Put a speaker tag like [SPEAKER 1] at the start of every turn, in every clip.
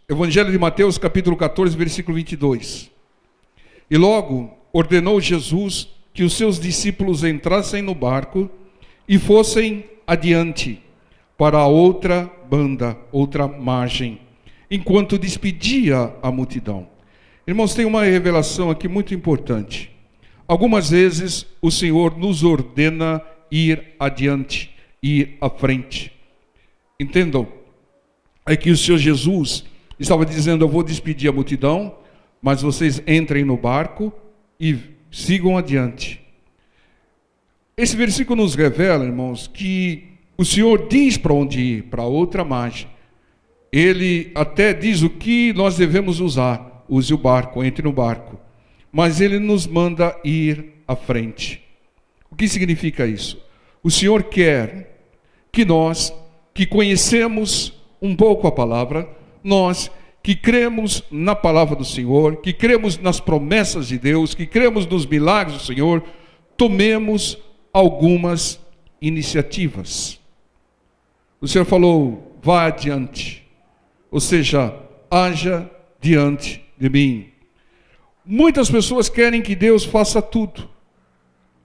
[SPEAKER 1] Evangelho de Mateus, capítulo 14, versículo 22. E logo ordenou Jesus que os seus discípulos entrassem no barco e fossem adiante para a outra banda, outra margem, enquanto despedia a multidão. Irmãos, tem uma revelação aqui muito importante. Algumas vezes o Senhor nos ordena ir adiante, ir à frente. Entendam, é que o Senhor Jesus estava dizendo: eu vou despedir a multidão, mas vocês entrem no barco e sigam adiante. Esse versículo nos revela, irmãos, que o Senhor diz para onde ir, para outra margem. Ele até diz o que nós devemos usar. Use o barco, entre no barco. Mas Ele nos manda ir à frente. O que significa isso? O Senhor quer que nós, que conhecemos um pouco a palavra, nós que cremos na palavra do Senhor, que cremos nas promessas de Deus, que cremos nos milagres do Senhor, tomemos algumas iniciativas. O Senhor falou: vá adiante, ou seja, haja diante de mim. Muitas pessoas querem que Deus faça tudo,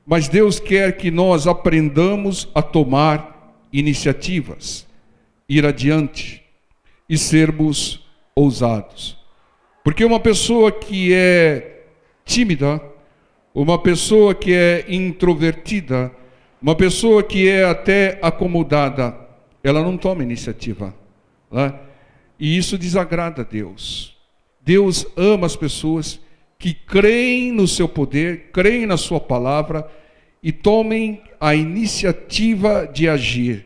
[SPEAKER 1] mas Deus quer que nós aprendamos a tomar iniciativas, ir adiante e sermos ousados. Porque uma pessoa que é tímida, uma pessoa que é introvertida, uma pessoa que é até acomodada, ela não toma iniciativa, né? E isso desagrada a Deus. Deus ama as pessoas que creem no seu poder, creem na sua palavra e tomem a iniciativa de agir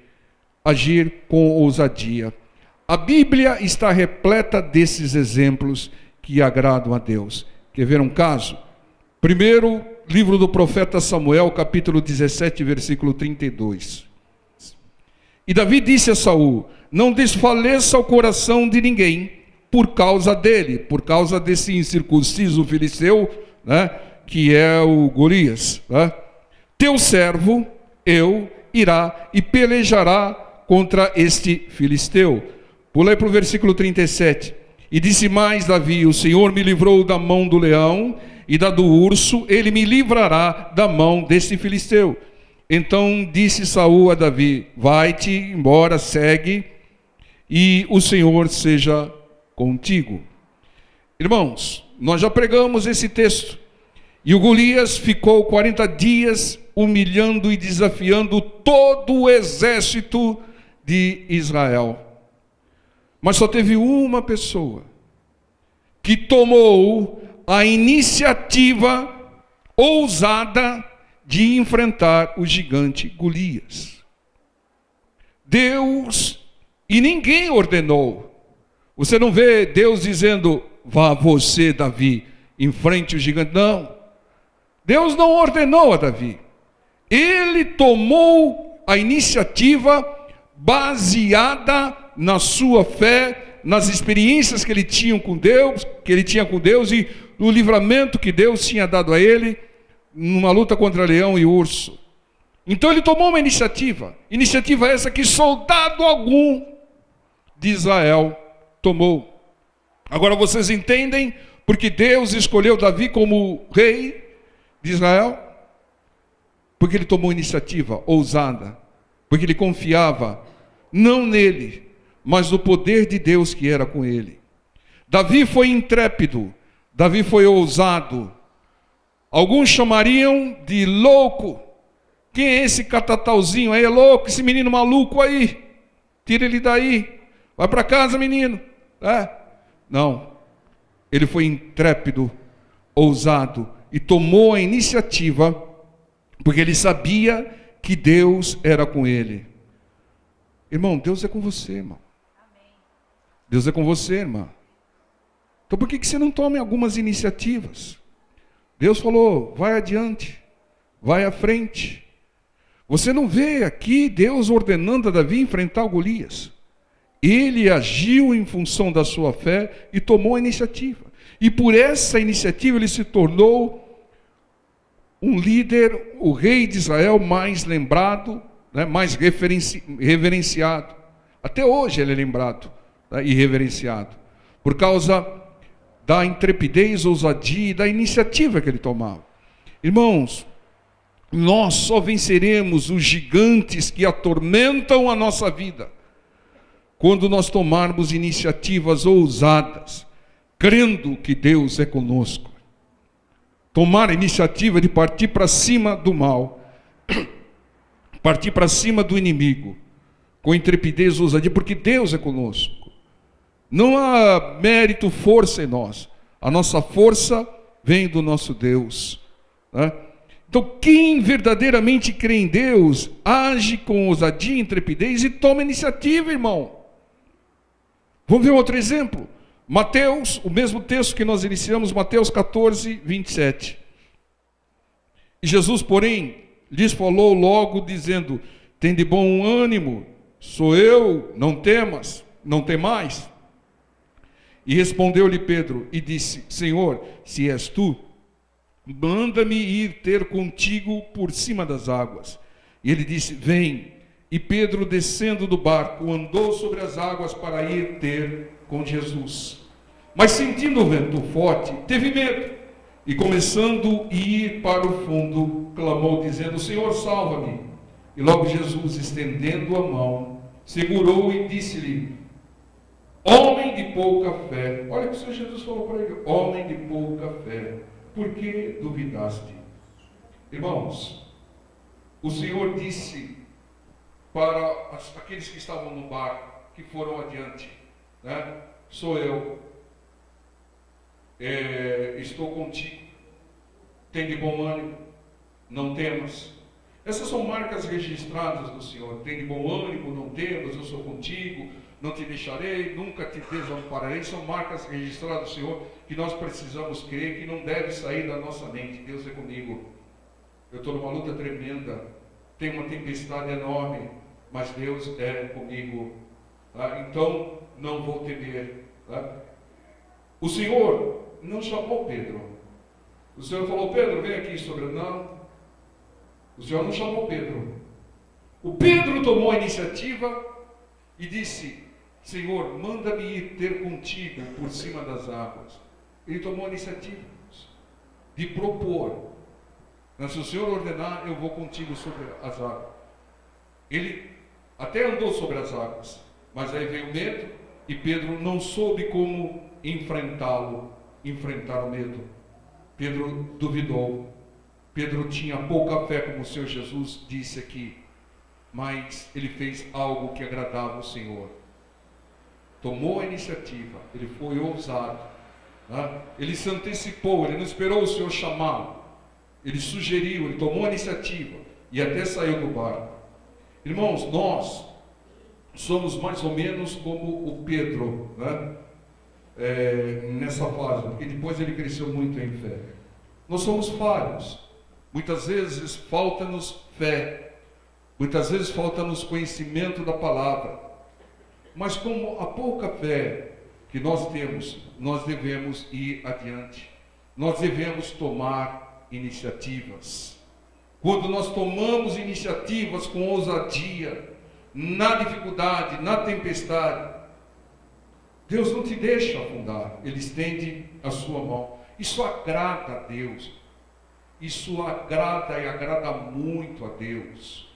[SPEAKER 1] com ousadia. A Bíblia está repleta desses exemplos que agradam a Deus. Quer ver um caso? Primeiro, livro do profeta Samuel, capítulo 17, versículo 32. E Davi disse a Saul: não desfaleça o coração de ninguém por causa dele, por causa desse incircunciso filisteu, né, que é o Golias, né? Teu servo, eu, irá e pelejará contra este filisteu. Pulei para o versículo 37. E disse mais Davi: o Senhor me livrou da mão do leão e da do urso, ele me livrará da mão deste filisteu. Então disse Saul a Davi: vai-te embora, segue, e o Senhor seja contigo. Irmãos, nós já pregamos esse texto. E o Golias ficou 40 dias humilhando e desafiando todo o exército de Israel. Mas só teve uma pessoa que tomou a iniciativa ousada de enfrentar o gigante Golias. Deus, e ninguém ordenou. Você não vê Deus dizendo: vá você, Davi, enfrente o gigante. Não. Deus não ordenou a Davi. Ele tomou a iniciativa baseada na sua fé, nas experiências que ele tinha com Deus, e no livramento que Deus tinha dado a ele numa luta contra leão e urso. Então ele tomou uma iniciativa essa que soldado algum de Israel tomou. Agora vocês entendem porque Deus escolheu Davi como rei de Israel? Porque ele tomou iniciativa ousada, porque ele confiava não nele, mas no poder de Deus que era com ele. Davi foi intrépido, Davi foi ousado. Alguns chamariam de louco. Quem é esse catatauzinho aí? É louco, esse menino maluco aí. Tira ele daí. Vai para casa, menino. Não. Ele foi intrépido, ousado e tomou a iniciativa porque ele sabia que Deus era com ele. Irmão, Deus é com você, irmão. Deus é com você, irmã. Então por que você não toma algumas iniciativas? Deus falou: vai adiante, vai à frente. Você não vê aqui Deus ordenando a Davi enfrentar o Golias. Ele agiu em função da sua fé e tomou a iniciativa. E por essa iniciativa ele se tornou um líder, o rei de Israel mais lembrado, né, mais reverenciado. Até hoje ele é lembrado, né, e reverenciado. por causa da intrepidez, ousadia e da iniciativa que ele tomava. Irmãos, nós só venceremos os gigantes que atormentam a nossa vida quando nós tomarmos iniciativas ousadas, crendo que Deus é conosco. Tomar a iniciativa de partir para cima do mal, partir para cima do inimigo, com intrepidez e ousadia, porque Deus é conosco. Não há mérito, força em nós. A nossa força vem do nosso Deus, né? Então, quem verdadeiramente crê em Deus, age com ousadia e intrepidez e toma iniciativa, irmão. Vamos ver outro exemplo. Mateus, o mesmo texto que nós iniciamos, Mateus 14, 27. E Jesus, porém, lhes falou logo, dizendo: tende bom ânimo, sou eu, não temas, não temais. E respondeu-lhe Pedro e disse: Senhor, se és tu, manda-me ir ter contigo por cima das águas. E ele disse: vem. E Pedro, descendo do barco, andou sobre as águas para ir ter com Jesus. Mas sentindo o vento forte, teve medo. E começando a ir para o fundo, clamou, dizendo: Senhor, salva-me. E logo Jesus, estendendo a mão, segurou e disse-lhe: homem de pouca fé. Olha o que o Senhor Jesus falou para ele: homem de pouca fé, por que duvidaste? Irmãos, o Senhor disse para aqueles que estavam no barco, que foram adiante, né? Sou eu, estou contigo, tem de bom ânimo, não temas. Essas são marcas registradas do Senhor. Tem de bom ânimo, não temas, eu sou contigo, não te deixarei, nunca te desampararei. São marcas registradas do Senhor que nós precisamos crer, que não deve sair da nossa mente. Deus é comigo. Eu estou numa luta tremenda, tem uma tempestade enorme, mas Deus é comigo. Tá? Então não vou temer. Tá? O Senhor não chamou Pedro. O Senhor falou: Pedro, vem aqui sobre. Não. O Senhor não chamou Pedro. O Pedro tomou a iniciativa e disse: Senhor, manda-me ir ter contigo por cima das águas. Ele tomou a iniciativa de propor: se o Senhor ordenar, eu vou contigo sobre as águas. Ele até andou sobre as águas, mas aí veio o medo e Pedro não soube como enfrentar o medo. Pedro duvidou. Pedro tinha pouca fé, como o Senhor Jesus disse aqui, mas ele fez algo que agradava o Senhor. Tomou a iniciativa, ele foi ousado, né? Ele se antecipou, ele não esperou o Senhor chamá-lo, ele sugeriu, ele tomou a iniciativa e até saiu do barco. Irmãos, nós somos mais ou menos como o Pedro, né? Nessa fase, porque depois ele cresceu muito em fé. Nós somos falhos. Muitas vezes falta-nos fé, muitas vezes falta-nos conhecimento da palavra, mas como a pouca fé que nós temos, nós devemos ir adiante, nós devemos tomar iniciativas. Quando nós tomamos iniciativas com ousadia, na dificuldade, na tempestade, Deus não te deixa afundar, Ele estende a sua mão. Isso agrada a Deus. Isso agrada e agrada muito a Deus.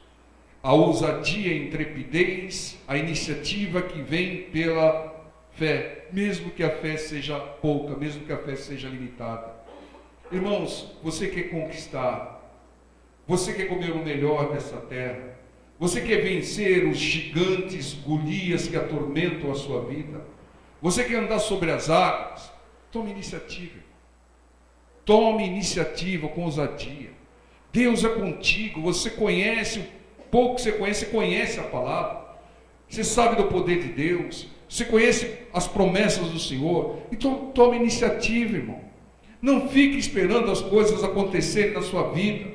[SPEAKER 1] A ousadia, a intrepidez, a iniciativa que vem pela fé, mesmo que a fé seja pouca, mesmo que a fé seja limitada. Irmãos, você quer conquistar, você quer comer o melhor dessa terra, você quer vencer os gigantes Golias que atormentam a sua vida, você quer andar sobre as águas, tome iniciativa. Tome iniciativa com ousadia. Deus é contigo. Você conhece, o pouco que você conhece a palavra. Você sabe do poder de Deus. Você conhece as promessas do Senhor. Então tome iniciativa, irmão. Não fique esperando as coisas acontecerem na sua vida.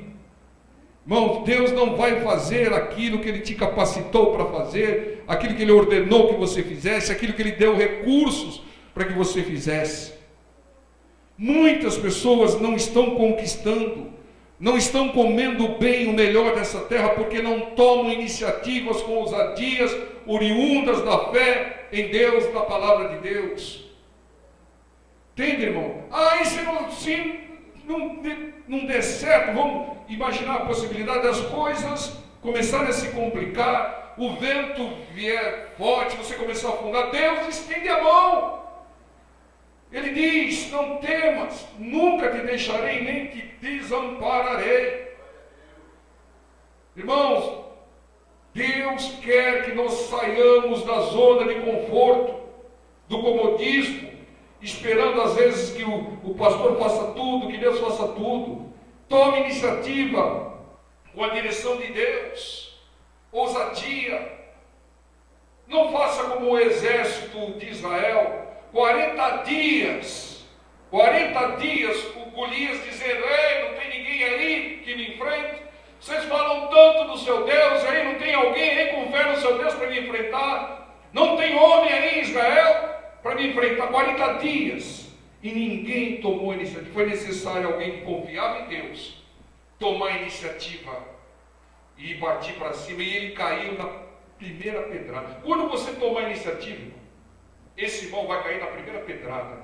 [SPEAKER 1] Irmão, Deus não vai fazer aquilo que Ele te capacitou para fazer, aquilo que Ele ordenou que você fizesse, aquilo que Ele deu recursos para que você fizesse. Muitas pessoas não estão conquistando, não estão comendo bem o melhor dessa terra, porque não tomam iniciativas com ousadias, oriundas da fé em Deus, na palavra de Deus. Entende, irmão? Ah, e se não der certo, vamos imaginar a possibilidade das coisas começarem a se complicar, o vento vier forte, você começar a afundar, Deus estende a mão. Ele diz: não temas, nunca te deixarei, nem te desampararei. Irmãos, Deus quer que nós saiamos da zona de conforto, do comodismo, esperando às vezes que o pastor faça tudo, que Deus faça tudo. Tome iniciativa com a direção de Deus, ousadia. Não faça como o exército de Israel, 40 dias, o Golias dizendo: ei, não tem ninguém aí que me enfrente. Vocês falam tanto do seu Deus, aí não tem alguém aí com fé no seu Deus para me enfrentar. Não tem homem aí em Israel para me enfrentar. 40 dias. E ninguém tomou iniciativa. Foi necessário alguém que confiava em Deus tomar a iniciativa e partir para cima. E ele caiu na primeira pedrada. Quando você tomar a iniciativa, esse irmão vai cair na primeira pedrada.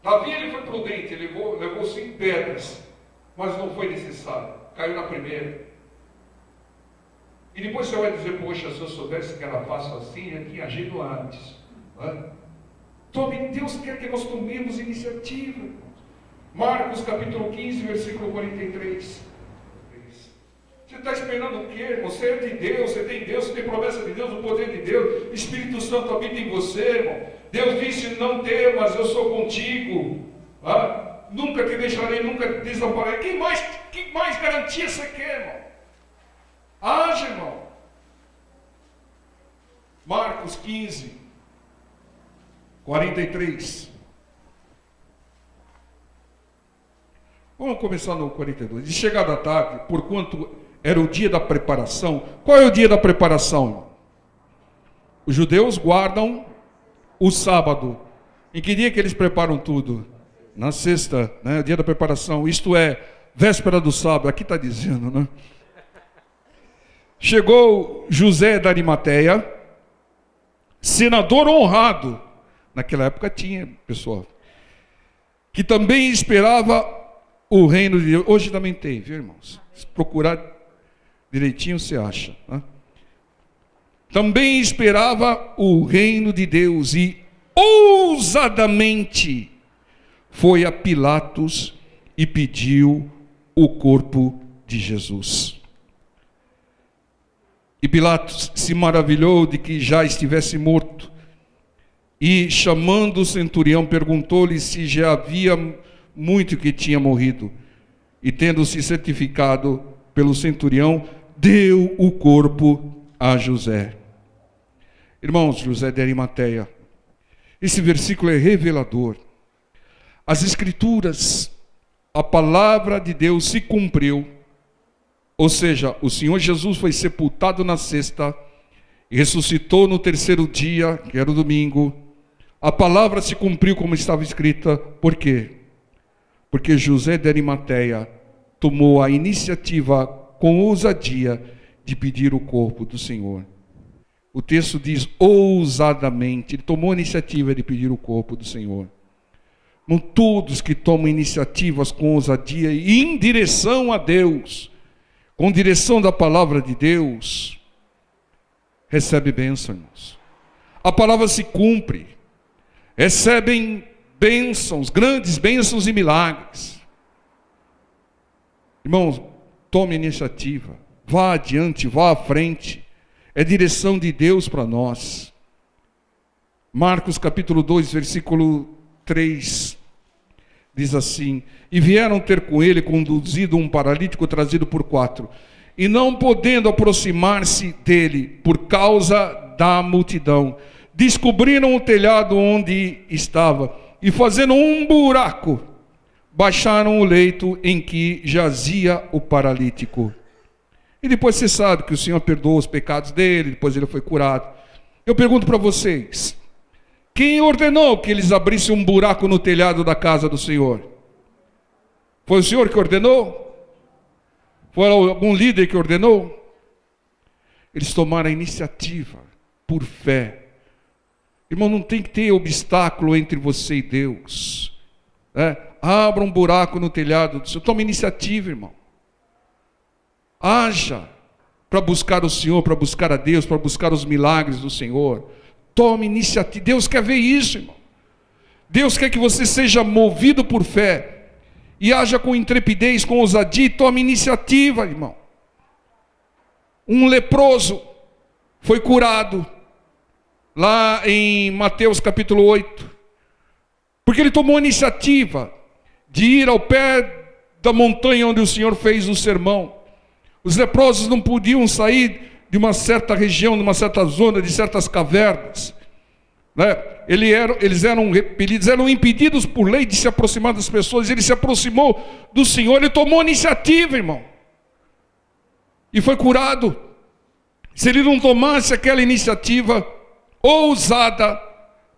[SPEAKER 1] Davi, ele foi prudente, ele levou 5 pedras, mas não foi necessário, caiu na primeira. E depois você vai dizer: poxa, se eu soubesse que era fácil assim, eu tinha agido antes. Deus quer que nós tomemos iniciativa. Marcos capítulo 15, versículo 43. Você está esperando o quê? Você é de Deus, você tem promessa de Deus, o poder de Deus, Espírito Santo habita em você, irmão. Deus disse: não temas, eu sou contigo. Nunca te deixarei, nunca te desampararei. Que mais garantia você quer, irmão? Age, irmão. Marcos 15, 43. Vamos começar no 42. E chegada a tarde, porquanto era o dia da preparação. Qual é o dia da preparação, irmão? Os judeus guardam o sábado. Em que dia que eles preparam tudo? Na sexta, né? O dia da preparação. Isto é, véspera do sábado. Aqui está dizendo, né? Chegou José da Arimateia, senador honrado. Naquela época tinha, pessoal, que também esperava o reino de Deus. Hoje também tem, viu, irmãos? Se procurar direitinho, você acha, né? Também esperava o reino de Deus e ousadamente foi a Pilatos e pediu o corpo de Jesus. E Pilatos se maravilhou de que já estivesse morto, e chamando o centurião, perguntou-lhe se já havia muito que tinha morrido. E tendo-se certificado pelo centurião, deu o corpo a José. Irmãos, José de Arimateia, esse versículo é revelador. As Escrituras, a palavra de Deus se cumpriu. Ou seja, o Senhor Jesus foi sepultado na sexta e ressuscitou no terceiro dia, que era o domingo. A palavra se cumpriu como estava escrita. Por quê? Porque José de Arimateia tomou a iniciativa com ousadia de pedir o corpo do Senhor. O texto diz ousadamente, ele tomou a iniciativa de pedir o corpo do Senhor. Não todos que tomam iniciativas com ousadia e em direção a Deus, com direção da palavra de Deus, recebe bênção, irmãos. A palavra se cumpre, recebem bênçãos, grandes bênçãos e milagres. Irmãos, tome iniciativa, vá adiante, vá à frente. É direção de Deus para nós. Marcos capítulo 2, versículo 3, diz assim: e vieram ter com ele conduzido um paralítico trazido por 4, e não podendo aproximar-se dele por causa da multidão, descobriram o telhado onde estava, e fazendo um buraco, baixaram o leito em que jazia o paralítico. E depois você sabe que o Senhor perdoou os pecados dele, depois ele foi curado. Eu pergunto para vocês, quem ordenou que eles abrissem um buraco no telhado da casa do Senhor? Foi o Senhor que ordenou? Foi algum líder que ordenou? Eles tomaram a iniciativa por fé. Irmão, não tem que ter obstáculo entre você e Deus. Abra um buraco no telhado do Senhor. Toma iniciativa, irmão. Haja para buscar o Senhor, para buscar a Deus, para buscar os milagres do Senhor. Tome iniciativa. Deus quer ver isso, irmão. Deus quer que você seja movido por fé e haja com intrepidez, com ousadia, e tome iniciativa, irmão. Um leproso foi curado lá em Mateus capítulo 8, porque ele tomou a iniciativa de ir ao pé da montanha onde o Senhor fez o sermão. Os leprosos não podiam sair de uma certa região, de uma certa zona, de certas cavernas, eles eram impedidos por lei de se aproximar das pessoas. Ele se aproximou do Senhor, ele tomou a iniciativa, irmão, e foi curado. Se ele não tomasse aquela iniciativa ousada,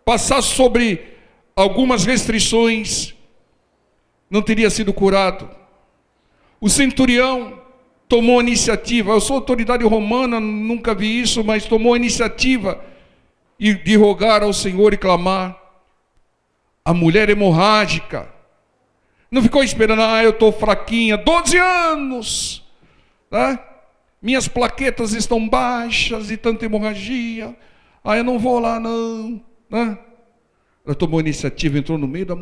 [SPEAKER 1] passasse sobre algumas restrições, não teria sido curado. O centurião tomou a iniciativa. Eu sou autoridade romana, nunca vi isso, mas tomou a iniciativa de rogar ao Senhor e clamar. A mulher hemorrágica não ficou esperando, eu estou fraquinha, 12 anos, minhas plaquetas estão baixas e tanta hemorragia, eu não vou lá não, Ela tomou a iniciativa, entrou no meio da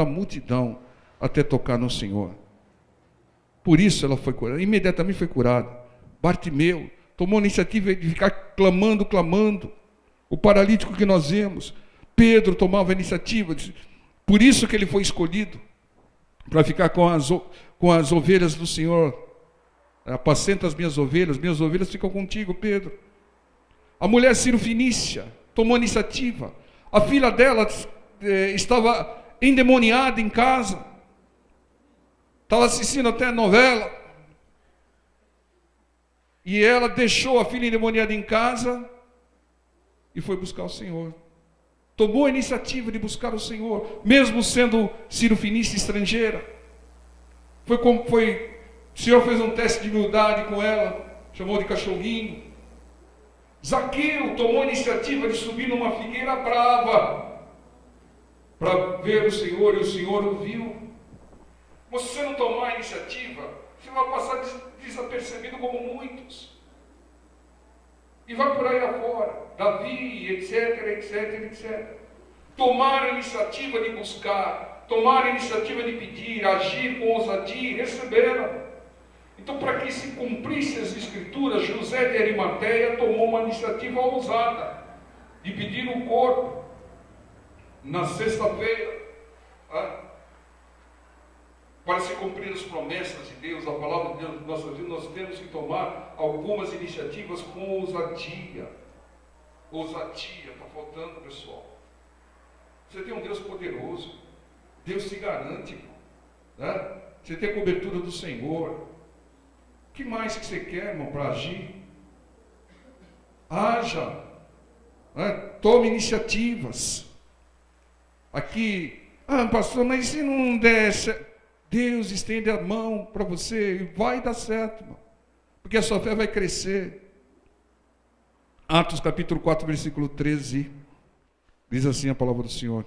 [SPEAKER 1] multidão, até tocar no Senhor. Por isso ela foi curada, imediatamente foi curada. Bartimeu tomou a iniciativa de ficar clamando. O paralítico que nós vemos, Pedro tomava a iniciativa. Por isso que ele foi escolhido, para ficar com as ovelhas do Senhor. Apacenta as minhas ovelhas ficam contigo, Pedro. A mulher Ciro-Fenícia tomou a iniciativa. A filha dela estava endemoniada em casa, estava assistindo até novela, e ela deixou a filha endemoniada em casa e foi buscar o Senhor. Tomou a iniciativa de buscar o Senhor, mesmo sendo Ciro-Fenícia estrangeira. O Senhor fez um teste de humildade com ela, chamou de cachorrinho. Zaqueu tomou a iniciativa de subir numa figueira brava para ver o Senhor, e o Senhor o viu. Mas se você não tomar a iniciativa, você vai passar desapercebido como muitos. E vai por aí afora. Davi, etc. Tomar a iniciativa de buscar, tomar a iniciativa de pedir, agir com ousadia e receberam. Então, para que se cumprisse as Escrituras, José de Arimateia tomou uma iniciativa ousada de pedir o corpo na sexta-feira, para se cumprir as promessas de Deus, a palavra de Deus na nossa vida. Nós temos que tomar algumas iniciativas com ousadia. Ousadia, está faltando, pessoal. Você tem um Deus poderoso, Deus te garante, irmão, Você tem a cobertura do Senhor. O que mais que você quer, irmão, para agir? Haja, tome iniciativas. Aqui, pastor, mas se não der certo, Deus estende a mão para você e vai dar certo, irmão, porque a sua fé vai crescer. Atos capítulo 4, versículo 13, diz assim a palavra do Senhor: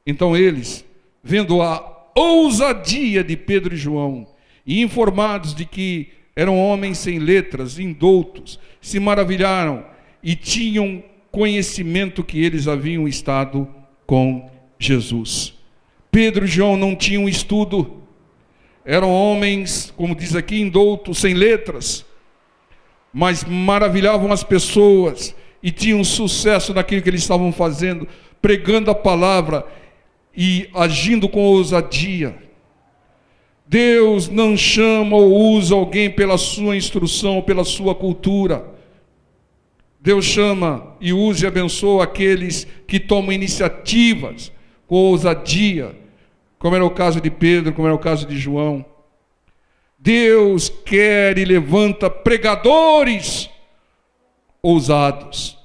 [SPEAKER 1] então eles, vendo a ousadia de Pedro e João, e informados de que eram homens sem letras, indoutos, se maravilharam e tinham conhecimento que eles haviam estado com Jesus. Pedro e João não tinham estudo, eram homens, como diz aqui, indoutos, sem letras, mas maravilhavam as pessoas e tinham sucesso naquilo que eles estavam fazendo, pregando a palavra e agindo com ousadia. Deus não chama ou usa alguém pela sua instrução ou pela sua cultura. Deus chama e usa e abençoa aqueles que tomam iniciativas com ousadia, como era o caso de Pedro, como era o caso de João. Deus quer e levanta pregadores ousados,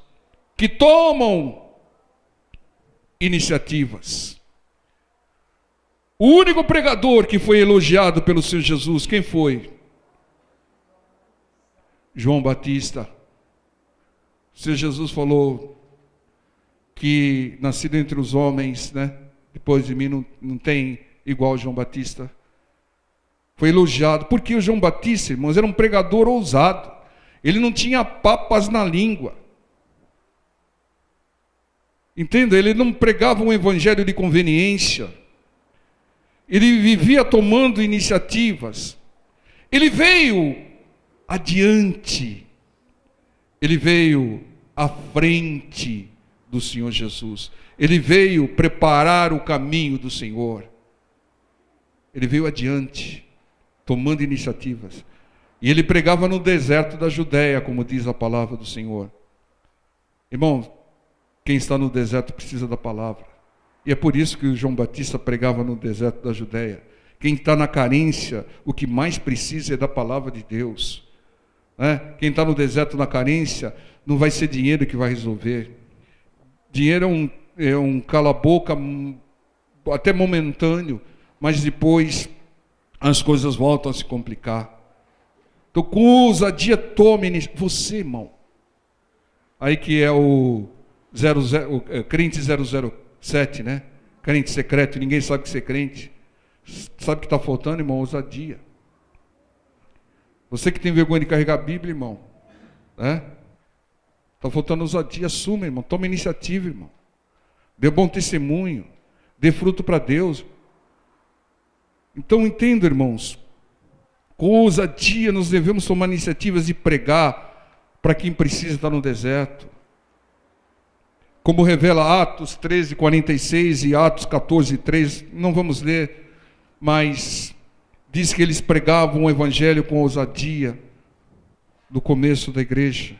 [SPEAKER 1] que tomam iniciativas. O único pregador que foi elogiado pelo Senhor Jesus, quem foi? João Batista. O Senhor Jesus falou: que nascido entre os homens, né, depois de mim não tem igual João Batista. Foi elogiado, porque o João Batista, irmãos, era um pregador ousado. Ele não tinha papas na língua. Entenda, ele não pregava um evangelho de conveniência. Ele vivia tomando iniciativas. Ele veio adiante. Ele veio à frente do Senhor Jesus. Ele veio preparar o caminho do Senhor. Ele veio adiante, tomando iniciativas. E ele pregava no deserto da Judéia, como diz a palavra do Senhor. Irmãos, quem está no deserto precisa da palavra. E é por isso que o João Batista pregava no deserto da Judéia. Quem está na carência, o que mais precisa é da palavra de Deus. Quem está no deserto na carência, não vai ser dinheiro que vai resolver. Dinheiro é um cala-boca até momentâneo, mas depois as coisas voltam a se complicar. Então, com ousadia, tome você, irmão. Aí que é o crente 007, né? Crente secreto, ninguém sabe que você é crente. Sabe o que está faltando, irmão? Ousadia. Você que tem vergonha de carregar a Bíblia, irmão, né? Está faltando ousadia, assuma, irmão. Toma iniciativa, irmão. Dê bom testemunho. Dê fruto para Deus. Então, entenda, irmãos. Com ousadia, nós devemos tomar iniciativas de pregar para quem precisa estar no deserto. Como revela Atos 13:46 e Atos 14:3, não vamos ler, mas diz que eles pregavam o evangelho com ousadia no começo da igreja.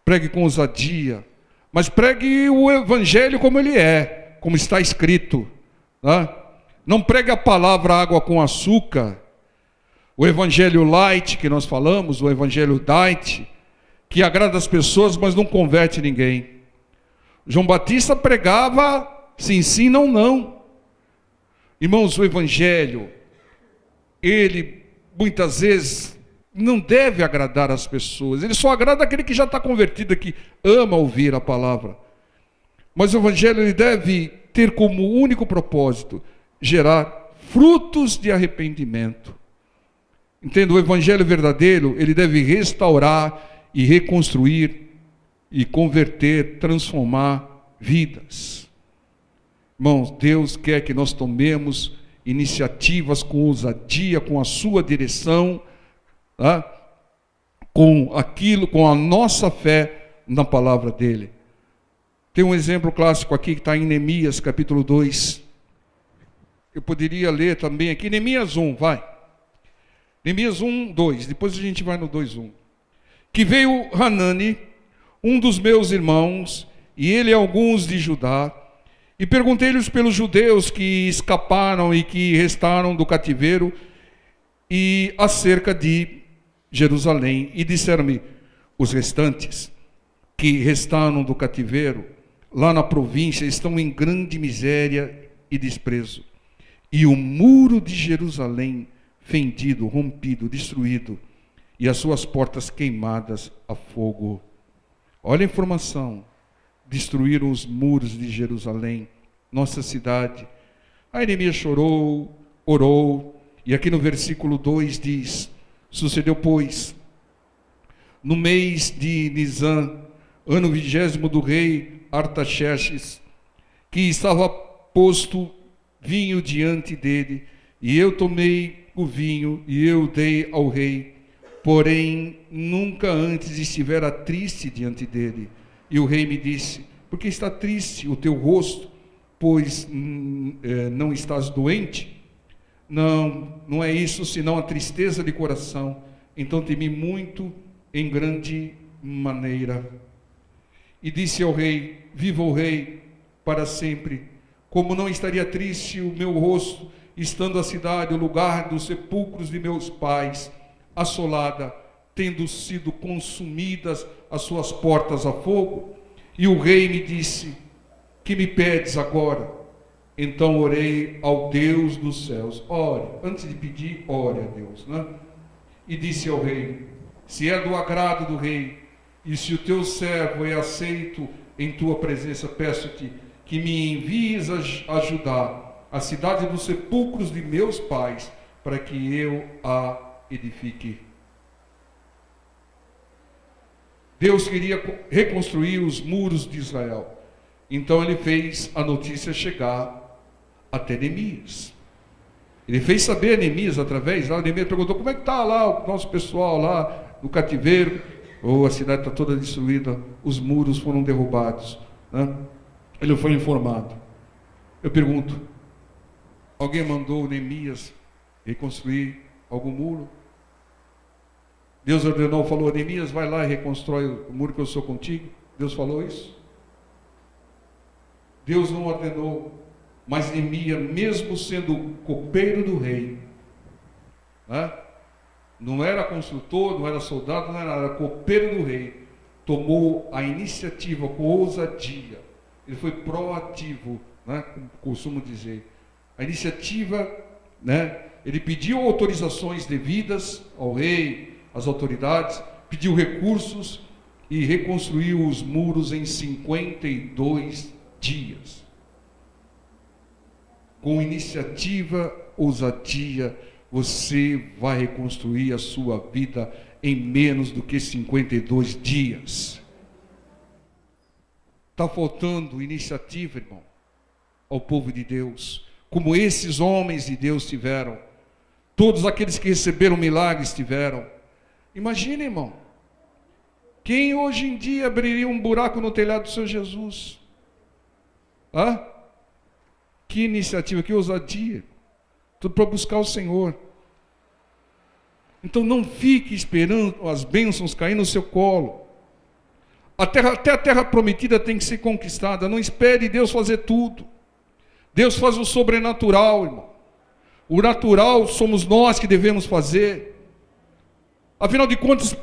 [SPEAKER 1] Pregue com ousadia, mas pregue o evangelho como ele é, como está escrito. Não pregue a palavra água com açúcar, o evangelho light que nós falamos, o evangelho diet, que agrada as pessoas, mas não converte ninguém. João Batista pregava sim, sim, não, não. Irmãos, o evangelho, ele muitas vezes não deve agradar as pessoas. Ele só agrada aquele que já está convertido, que ama ouvir a palavra. Mas o evangelho ele deve ter como único propósito gerar frutos de arrependimento. Entenda, o evangelho verdadeiro, ele deve restaurar e reconstruir e converter, transformar vidas. Irmãos, Deus quer que nós tomemos iniciativas com ousadia, com a sua direção, com a nossa fé na palavra dele. Tem um exemplo clássico aqui que está em Neemias, capítulo 2. Eu poderia ler também aqui, Neemias 1, vai. Neemias 1, 2, depois a gente vai no 2, 1. Que veio Hanani, um dos meus irmãos, e ele e alguns de Judá, e perguntei-lhes pelos judeus que escaparam e que restaram do cativeiro, e acerca de Jerusalém, e disseram-me, os restantes que restaram do cativeiro, lá na província, estão em grande miséria e desprezo, e o muro de Jerusalém fendido, rompido, destruído, e as suas portas queimadas a fogo. Olha a informação, destruíram os muros de Jerusalém, nossa cidade. Aí Neemias chorou, orou, e aqui no versículo 2 diz, sucedeu, pois, no mês de Nisan, ano 20º do rei Artaxerxes, que estava posto vinho diante dele, e eu tomei o vinho, e eu dei ao rei, porém, nunca antes estivera triste diante dele. E o rei me disse, por que está triste o teu rosto? Pois não estás doente? Não, não é isso, senão a tristeza de coração. Então temi muito em grande maneira. E disse ao rei, viva o rei para sempre. Como não estaria triste o meu rosto, estando a cidade, o lugar dos sepulcros de meus pais, assolada, tendo sido consumidas as suas portas a fogo? E o rei me disse, que me pedes agora? Então orei ao Deus dos céus. Ore, antes de pedir, ore a Deus, né? E disse ao rei, se é do agrado do rei, E se o teu servo é aceito em tua presença, peço-te que me envies a ajudar a cidade dos sepulcros de meus pais, para que eu a edifique. Deus queria reconstruir os muros de Israel. Então ele fez a notícia chegar até Neemias. Ele fez saber a Neemias através, lá Neemias perguntou: como é que está lá o nosso pessoal lá no cativeiro? Ou a cidade está toda destruída, os muros foram derrubados, né? Ele foi informado. Eu pergunto: alguém mandou Neemias reconstruir algum muro? Deus ordenou, falou: Neemias, vai lá e reconstrói o muro que eu sou contigo? Deus falou isso? Deus não ordenou, mas Neemias, mesmo sendo copeiro do rei, né? Não era construtor, não era soldado, não era nada, era copeiro do rei, tomou a iniciativa com ousadia. Ele foi proativo, né, como costumo dizer. A iniciativa, né, ele pediu autorizações devidas ao rei, às autoridades, pediu recursos e reconstruiu os muros em 52 dias. Com iniciativa, ousadia, você vai reconstruir a sua vida em menos do que 52 dias. Está faltando iniciativa, irmão, ao povo de Deus, como esses homens de Deus tiveram. Todos aqueles que receberam milagres tiveram. Imagina, irmão, quem hoje em dia abriria um buraco no telhado do Senhor Jesus? Hã? Que iniciativa, que ousadia. Tudo para buscar o Senhor. Então não fique esperando as bênçãos cair no seu colo. Até a terra prometida tem que ser conquistada. Não espere Deus fazer tudo. Deus faz o sobrenatural, irmão. O natural somos nós que devemos fazer. Afinal de contas,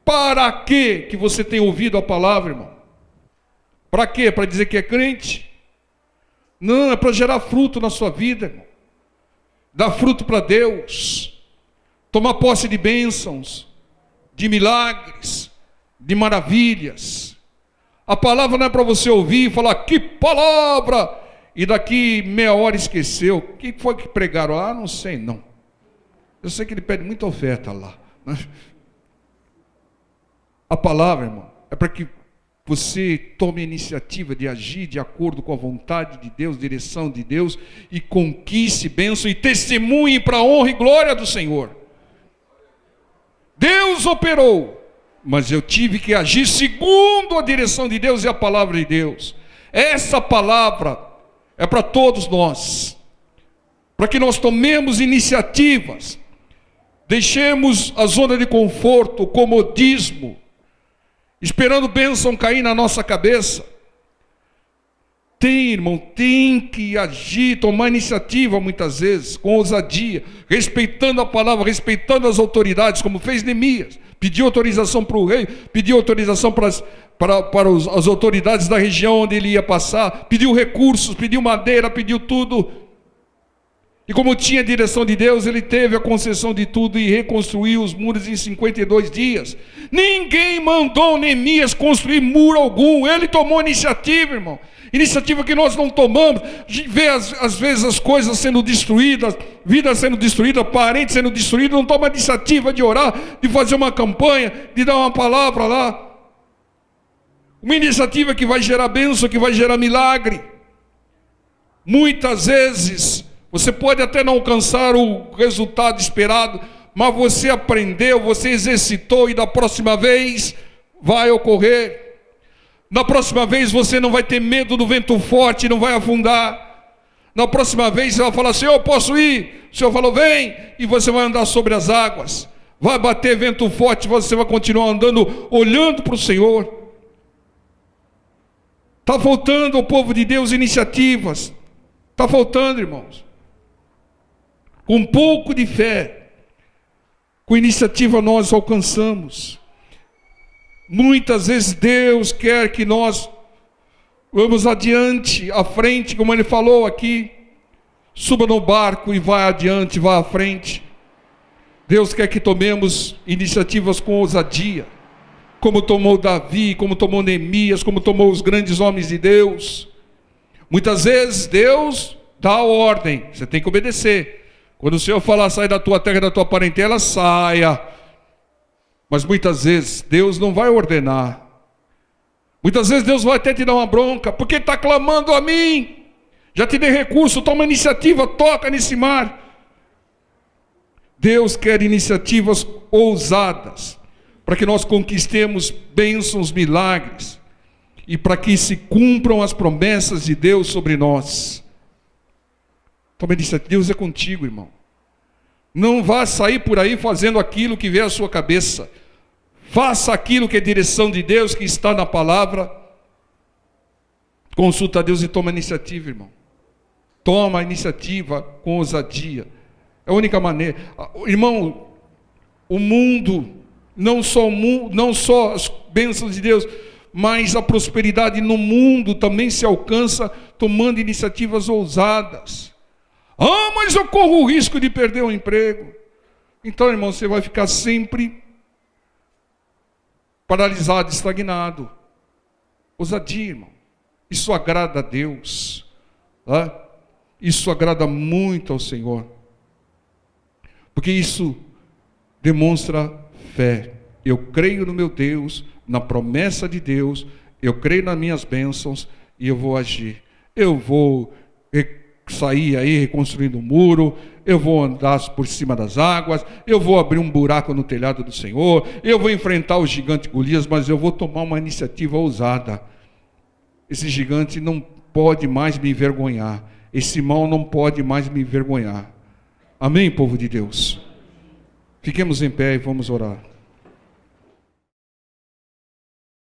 [SPEAKER 1] para que você tem ouvido a palavra, irmão? Para quê? Para dizer que é crente? Não, é para gerar fruto na sua vida, irmão. Dar fruto para Deus. Tomar posse de bênçãos, de milagres, de maravilhas. A palavra não é para você ouvir e falar: que palavra! E daqui meia hora esqueceu. O que foi que pregaram? Ah, não sei não. Eu sei que ele pede muita oferta lá. A palavra, irmão, é para que você tome a iniciativa de agir de acordo com a vontade de Deus, direção de Deus, e conquiste bênção e testemunhe para a honra e glória do Senhor. Deus operou, mas eu tive que agir segundo a direção de Deus e a palavra de Deus. Essa palavra é para todos nós, para que nós tomemos iniciativas, deixemos a zona de conforto, o comodismo, esperando bênção cair na nossa cabeça. Irmão, tem que agir, tomar iniciativa muitas vezes, com ousadia, respeitando a palavra, respeitando as autoridades, como fez Neemias. Pediu autorização para o rei, pediu autorização para as autoridades da região onde ele ia passar, pediu recursos, pediu madeira, pediu tudo. E como tinha a direção de Deus, ele teve a concessão de tudo e reconstruiu os muros em 52 dias. Ninguém mandou Neemias construir muro algum, ele tomou a iniciativa, irmão. Iniciativa que nós não tomamos. A gente vê às vezes as coisas sendo destruídas, vidas sendo destruídas, parentes sendo destruídos, não toma a iniciativa de orar, de fazer uma campanha, de dar uma palavra lá. Uma iniciativa que vai gerar bênção, que vai gerar milagre. Muitas vezes você pode até não alcançar o resultado esperado, mas você aprendeu, você exercitou, e da próxima vez vai ocorrer. Na próxima vez você não vai ter medo do vento forte, não vai afundar. Na próxima vez você vai falar: Senhor, posso ir? O Senhor falou: vem, e você vai andar sobre as águas. Vai bater vento forte, você vai continuar andando, olhando para o Senhor. Está faltando ao povo de Deus iniciativas. Está faltando, irmãos. Com um pouco de fé, com iniciativa nós alcançamos. Muitas vezes Deus quer que nós vamos adiante, à frente, como ele falou aqui. Suba no barco e vá adiante, vá à frente. Deus quer que tomemos iniciativas com ousadia. como tomou Davi, como tomou Neemias, como tomou os grandes homens de Deus. Muitas vezes Deus dá a ordem, você tem que obedecer. Quando o Senhor falar, sai da tua terra e da tua parentela, saia. Mas muitas vezes Deus não vai ordenar. Muitas vezes Deus vai até te dar uma bronca, porque está clamando a mim. Já te dei recurso, toma iniciativa, toca nesse mar. Deus quer iniciativas ousadas, para que nós conquistemos bênçãos, milagres, e para que se cumpram as promessas de Deus sobre nós. Toma iniciativa, Deus é contigo, irmão. Não vá sair por aí fazendo aquilo que vê à sua cabeça. Faça aquilo que é direção de Deus, que está na palavra. Consulta a Deus e toma iniciativa, irmão. Toma a iniciativa com ousadia. É a única maneira. Irmão, o mundo, não só as bênçãos de Deus, mas a prosperidade no mundo também se alcança tomando iniciativas ousadas. Ah, mas eu corro o risco de perder o emprego. Então, irmão, você vai ficar sempre paralisado, estagnado. Ousadia, irmão. Isso agrada a Deus. Tá? Isso agrada muito ao Senhor. Porque isso demonstra fé. Eu creio no meu Deus, na promessa de Deus, eu creio nas minhas bênçãos e eu vou agir. Eu vou sair aí reconstruindo um muro, eu vou andar por cima das águas, eu vou abrir um buraco no telhado do Senhor, eu vou enfrentar o gigante Golias, mas eu vou tomar uma iniciativa ousada. Esse gigante não pode mais me envergonhar, esse mal não pode mais me envergonhar. Amém, povo de Deus? Fiquemos em pé e vamos orar.